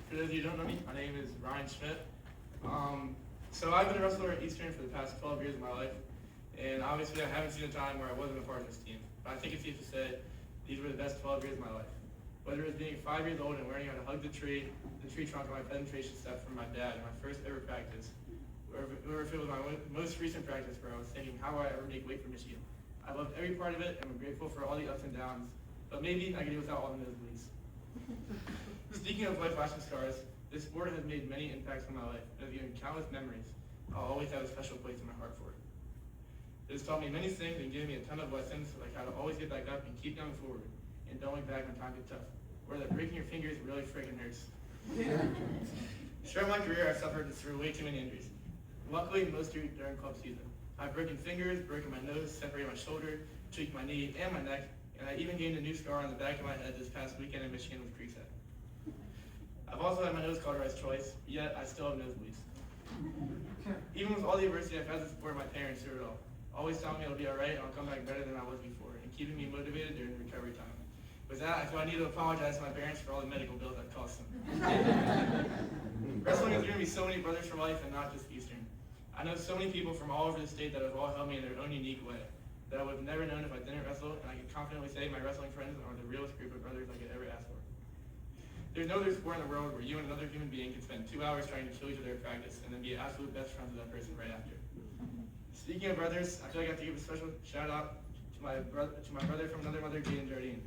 For those of you who don't know me, my name is Ryan Schmidt. So I've been a wrestler at Eastern for the past 12 years of my life, and obviously I haven't seen a time where I wasn't a part of this team. But I think it's safe to say these were the best 12 years of my life. Whether it was being 5 years old and learning how to hug the tree trunk on my penetration step from my dad in my first ever practice, or if it was my most recent practice where I was thinking, how would I ever make weight for Michigan? I loved every part of it and I'm grateful for all the ups and downs, but maybe I could do without all the nosebleeds. Speaking of life-lasting scars, this sport has made many impacts on my life and has given countless memories I'll always have a special place in my heart for. It has taught me many things and given me a ton of lessons like how to always get back up and keep going forward and don't look back when times get tough, or that breaking your fingers really freaking hurts. Throughout my career, I've suffered through way too many injuries. Luckily, most during club season. I've broken fingers, broken my nose, separated my shoulder, tweaked my knee and my neck, and I even gained a new scar on the back of my head this past weekend in Michigan with Creek's Head. I've also had my nose cauterized twice, yet I still have nosebleeds. Even with all the adversity, I've had the support of my parents through it all, always telling me it'll be alright and I'll come back better than I was before, and keeping me motivated during the recovery time. With that, I feel I need to apologize to my parents for all the medical bills I've cost them. Wrestling has given me so many brothers for life and not just Eastern. I know so many people from all over the state that have all helped me in their own unique way that I would have never known if I didn't wrestle, and I can confidently say my wrestling friends are the realest group of brothers I could ever ask for. There's no other sport in the world where you and another human being can spend 2 hours trying to kill each other at practice and then be absolute best friends with that person right after. Speaking of brothers, I feel like I have to give a special shout out to my brother from another mother, Jaden Jardine.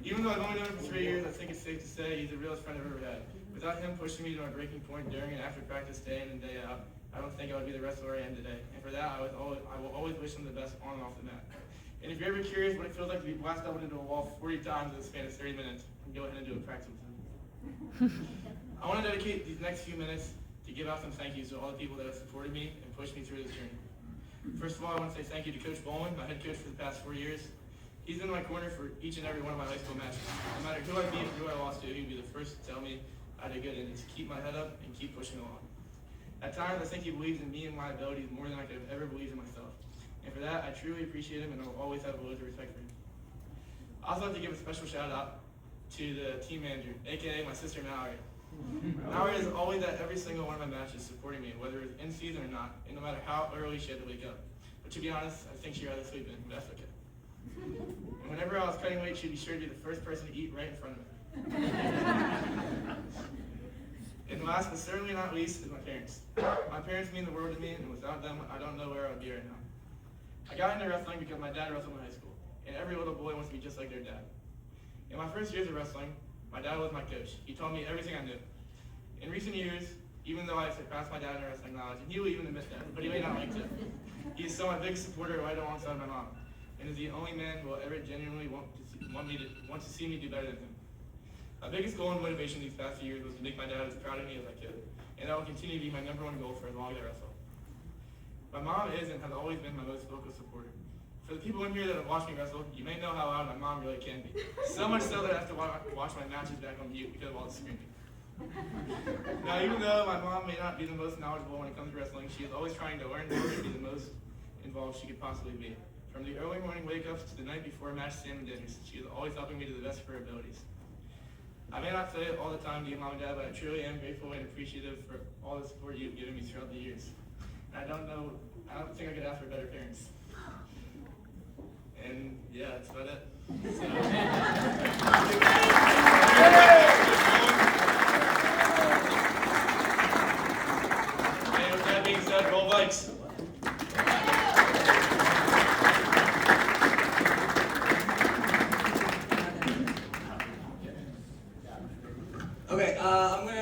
Even though I've only known him for 3 years, I think it's safe to say he's the realest friend I've ever had. Without him pushing me to my breaking point during and after practice, day in and day out, I don't think I would be the wrestler I am today. And for that, I will always wish him the best on and off the mat. And if you're ever curious what it feels like to be blasted up into a wall 40 times in the span of 30 minutes, go ahead and do a practice with him. I want to dedicate these next few minutes to give out some thank yous to all the people that have supported me and pushed me through this journey. First of all, I want to say thank you to Coach Bowman, my head coach for the past 4 years. He's been in my corner for each and every one of my high school matches. No matter who I beat or who I lost to, he'd be the first to tell me I did good and just keep my head up and keep pushing along. At times, I think he believes in me and my abilities more than I could have ever believed in myself. And for that, I truly appreciate him and I'll always have loads of respect for him. I also have to give a special shout out to the team manager, aka my sister Mallory. Mallory is always at every single one of my matches supporting me, whether it's in season or not, and no matter how early she had to wake up. But to be honest, I think she'd rather sleep in, but that's okay. And whenever I was cutting weight, she'd be sure to be the first person to eat right in front of me. And last but certainly not least is my parents. My parents mean the world to me, and without them, I don't know where I would be right now. I got into wrestling because my dad wrestled in high school, and every little boy wants to be just like their dad. In my first years of wrestling, my dad was my coach. He taught me everything I knew. In recent years, even though I surpassed my dad in wrestling knowledge, and he will even admit that, but he may not like to, he is still my biggest supporter right alongside my mom, and is the only man who will ever genuinely want to see me do better than him. My biggest goal and motivation these past few years was to make my dad as proud of me as I could, and that will continue to be my #1 goal for as long as I wrestle. My mom is and has always been my most vocal supporter. For the people in here that have watched me wrestle, you may know how loud my mom really can be. So much so that I have to watch my matches back on mute because of all the screaming. Now, even though my mom may not be the most knowledgeable when it comes to wrestling, she is always trying to learn more and be the most involved she could possibly be. From the early morning wake-ups to the night before match stand and dinners, she is always helping me to the best of her abilities. I may not say it all the time to you, Mom and Dad, but I truly am grateful and appreciative for all the support you've given me throughout the years. And I don't think I could ask for better parents. And yeah, that's about it. So, and with that being said, roll bikes.